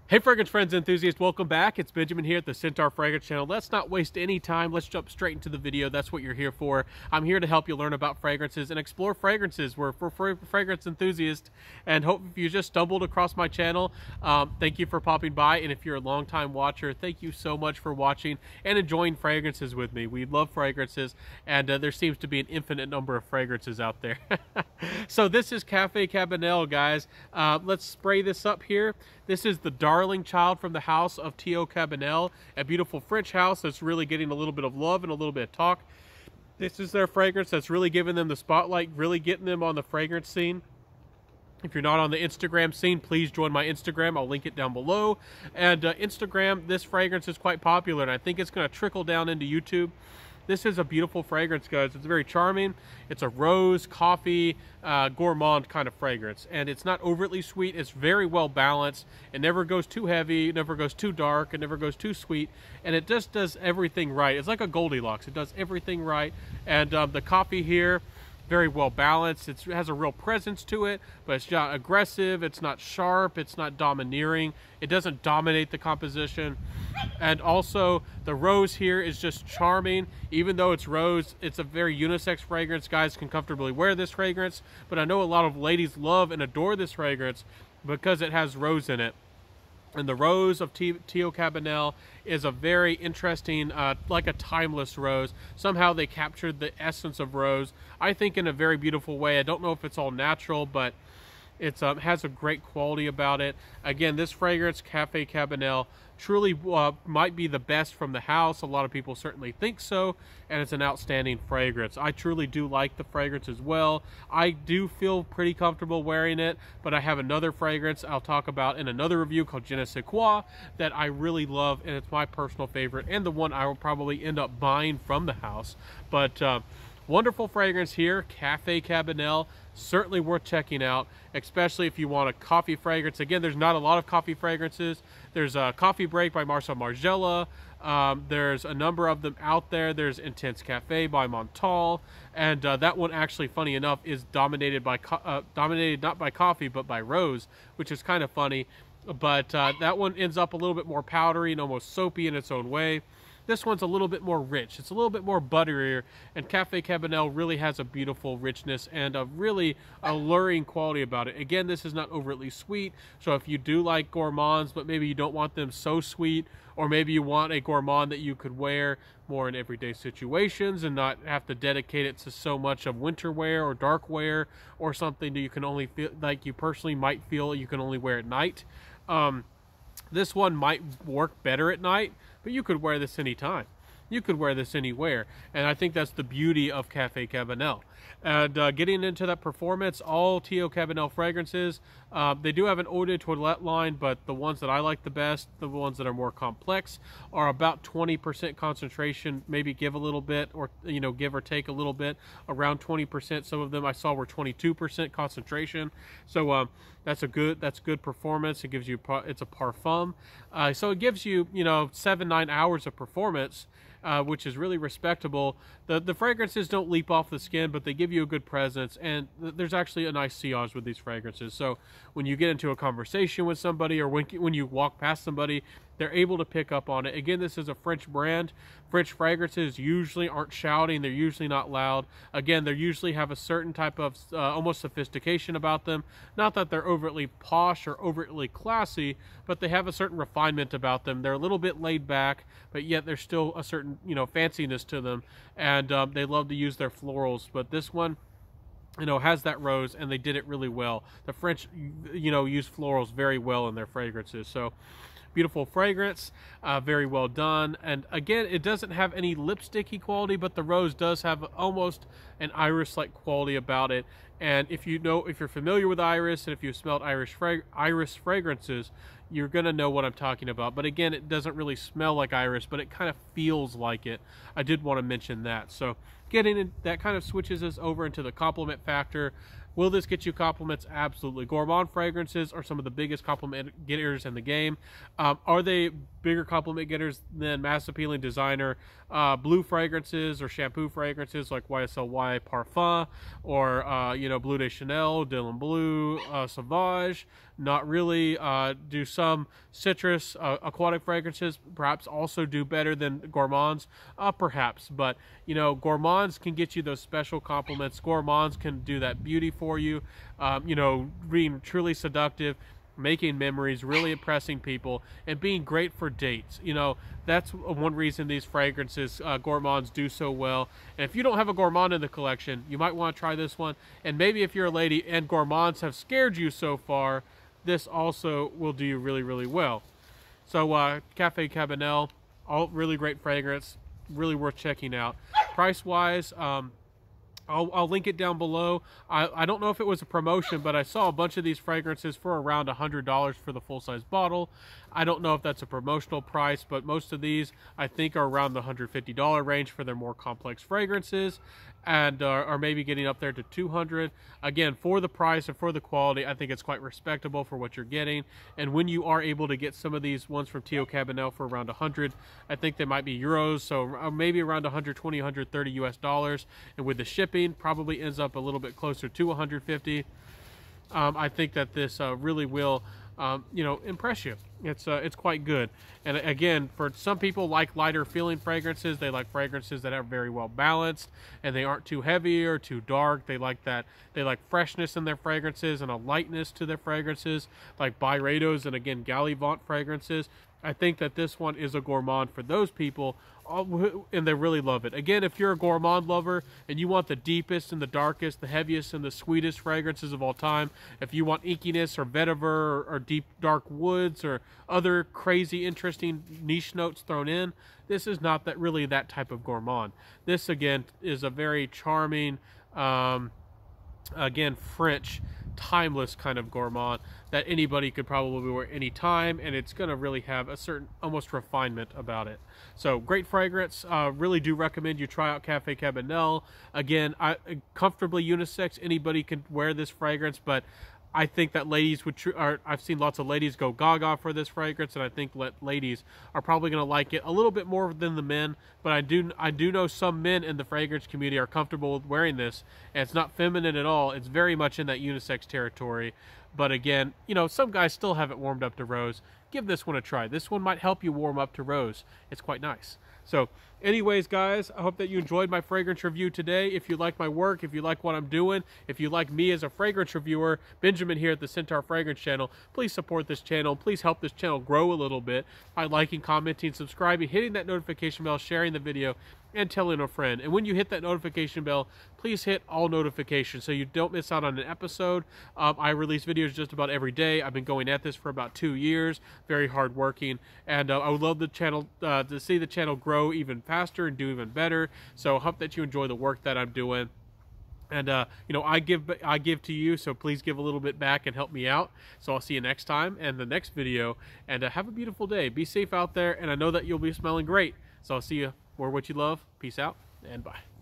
Hey fragrance friends and enthusiasts, welcome back. It's Benjamin here at the Centaur Fragrance Channel. Let's not waste any time. Let's jump straight into the video. That's what you're here for. I'm here to help you learn about fragrances and explore fragrances. We're for fragrance enthusiasts, and hope if you just stumbled across my channel, thank you for popping by. And if you're a longtime watcher, thank you so much for watching and enjoying fragrances with me. We love fragrances, and there seems to be an infinite number of fragrances out there. So this is Cabenel, guys. Let's spray this up here. This is the darling child from the house of Teo Cabanel, a beautiful French house that's really getting a little bit of love and a little bit of talk. This is their fragrance that's really giving them the spotlight, really getting them on the fragrance scene. If you're not on the Instagram scene, please join my Instagram. I'll link it down below. And Instagram, this fragrance is quite popular, and I think it's going to trickle down into YouTube. This is a beautiful fragrance, guys. It's very charming. It's a rose, coffee, gourmand kind of fragrance. And it's not overtly sweet. It's very well balanced. It never goes too heavy. It never goes too dark. It never goes too sweet. And it just does everything right. It's like a Goldilocks. It does everything right. And the coffee here, very well balanced. It has a real presence to it, but it's not aggressive. It's not sharp. It's not domineering. It doesn't dominate the composition. And also the rose here is just charming. Even though it's rose, it's a very unisex fragrance. Guys can comfortably wear this fragrance, but I know a lot of ladies love and adore this fragrance because it has rose in it. And the rose of Teo Cabanel is a very interesting, like a timeless rose. Somehow they captured the essence of rose, I think, in a very beautiful way. I don't know if it's all natural, but it has a great quality about it. Again, this fragrance, Cabenel, truly might be the best from the house. A lot of people certainly think so, and it's an outstanding fragrance. I truly do like the fragrance as well. I do feel pretty comfortable wearing it, but I have another fragrance I'll talk about in another review called Je ne sais quoi that I really love, and it's my personal favorite and the one I will probably end up buying from the house. But wonderful fragrance here, Cabenel. Certainly worth checking out, especially if you want a coffee fragrance. Again, there's not a lot of coffee fragrances. There's a Coffee Break by Marcel Margiela. There's a number of them out there. There's Intense Cafe by Montal, and that one, actually, funny enough, is dominated not by coffee but by rose, which is kind of funny. But that one ends up a little bit more powdery and almost soapy in its own way. This one's a little bit more rich. It's a little bit more butterier, and Cabenel really has a beautiful richness and a really alluring quality about it. Again, this is not overtly sweet, so if you do like gourmands, but maybe you don't want them so sweet, or maybe you want a gourmand that you could wear more in everyday situations and not have to dedicate it to so much of winter wear or dark wear, or something that you can only feel like you personally might feel you can only wear at night. This one might work better at night, but you could wear this anytime. You could wear this anywhere, and I think that's the beauty of Cabenel. And getting into that performance, all Teo Cabanel fragrances, they do have an eau de toilette line, but the ones that I like the best, the ones that are more complex, are about 20% concentration, maybe give a little bit, or give or take a little bit, around 20%. Some of them I saw were 22% concentration. So that's good performance. It gives you, it's a parfum, so it gives you 7-9 hours of performance, which is really respectable. The fragrances don't leap off the skin, but they give you a good presence, and there's actually a nice sillage with these fragrances. So when you get into a conversation with somebody, or when you walk past somebody, they're able to pick up on it. Again, this is a French brand. French fragrances usually aren't shouting. They're usually not loud. Again, they usually have a certain type of almost sophistication about them. Not that they're overtly posh or overtly classy, but they have a certain refinement about them. They're a little bit laid back, but yet there's still a certain fanciness to them, and they love to use their florals. But this one, has that rose, and they did it really well. The French, use florals very well in their fragrances. So beautiful fragrance, very well done. And again, it doesn't have any lipsticky quality, but the rose does have almost an iris-like quality about it. And if you're familiar with iris, and if you've smelled iris fragrances, you're gonna know what I'm talking about. But again, it doesn't really smell like iris, but it kind of feels like it. I did want to mention that. So getting in, that kind of switches us over into the compliment factor. Will this get you compliments? Absolutely. Gourmand fragrances are some of the biggest compliment getters in the game. Are they bigger compliment getters than mass appealing designer blue fragrances or shampoo fragrances like YSLY Parfum or you know, Bleu de Chanel, Dylan Blue, Sauvage. Not really. Do some citrus aquatic fragrances perhaps also do better than gourmands? Perhaps, but you know, gourmands can get you those special compliments. Gourmands can do that beauty for you, you know, being truly seductive, making memories, really impressing people, and being great for dates. You know, that's one reason these fragrances, gourmands, do so well. And if you don't have a gourmand in the collection, you might want to try this one. And maybe if you're a lady and gourmands have scared you so far, this also will do you really, really well. So Cafe Cabenel, all really great fragrance, really worth checking out. Price wise, I'll link it down below. I don't know if it was a promotion, but I saw a bunch of these fragrances for around $100 for the full-size bottle. I don't know if that's a promotional price, but most of these I think are around the $150 range for their more complex fragrances, and are maybe getting up there to $200. Again, for the price and for the quality, I think it's quite respectable for what you're getting. And when you are able to get some of these ones from Teo Cabanel for around 100, I think they might be euros, so maybe around 120, 130 US dollars. And with the shipping, probably ends up a little bit closer to 150. I think that this really will, you know, impress you. It's quite good. And again, for some people like lighter feeling fragrances, they like fragrances that are very well balanced and they aren't too heavy or too dark. They like that. They like freshness in their fragrances and a lightness to their fragrances, like Byredo's and again Gallivant fragrances. I think that this one is a gourmand for those people, and they really love it. Again, if you're a gourmand lover and you want the deepest and the darkest, the heaviest and the sweetest fragrances of all time, if you want inkiness or vetiver or deep dark woods or other crazy interesting niche notes thrown in, this is not that really that type of gourmand. This again is a very charming, again, French, timeless kind of gourmand that anybody could probably wear any time, and it's going to really have a certain almost refinement about it. So great fragrance. Really do recommend you try out Cafe Cabanel. Again, comfortably unisex. Anybody can wear this fragrance, but I think that ladies would, I've seen lots of ladies go gaga for this fragrance, and I think ladies are probably going to like it a little bit more than the men, but I do know some men in the fragrance community are comfortable with wearing this, and it's not feminine at all. It's very much in that unisex territory. But again, you know, some guys still haven't warmed up to rose. Give this one a try. This one might help you warm up to rose. It's quite nice. So anyways, guys, I hope that you enjoyed my fragrance review today. If you like my work, if you like what I'm doing, if you like me as a fragrance reviewer, Benjamin here at the Centaur Fragrance Channel, please support this channel. Please help this channel grow a little bit by liking, commenting, subscribing, hitting that notification bell, sharing the video, and telling a friend. And when you hit that notification bell, please hit all notifications so you don't miss out on an episode. I release videos just about every day. I've been going at this for about 2 years, very hard working, and I would love the channel to see the channel grow even faster and do even better. So I hope that you enjoy the work that I'm doing. And you know, I give to you, so please give a little bit back and help me out. So I'll see you next time and the next video, and have a beautiful day. Be safe out there, and I know that you'll be smelling great. So I'll see you. Wear what you love. Peace out, and bye.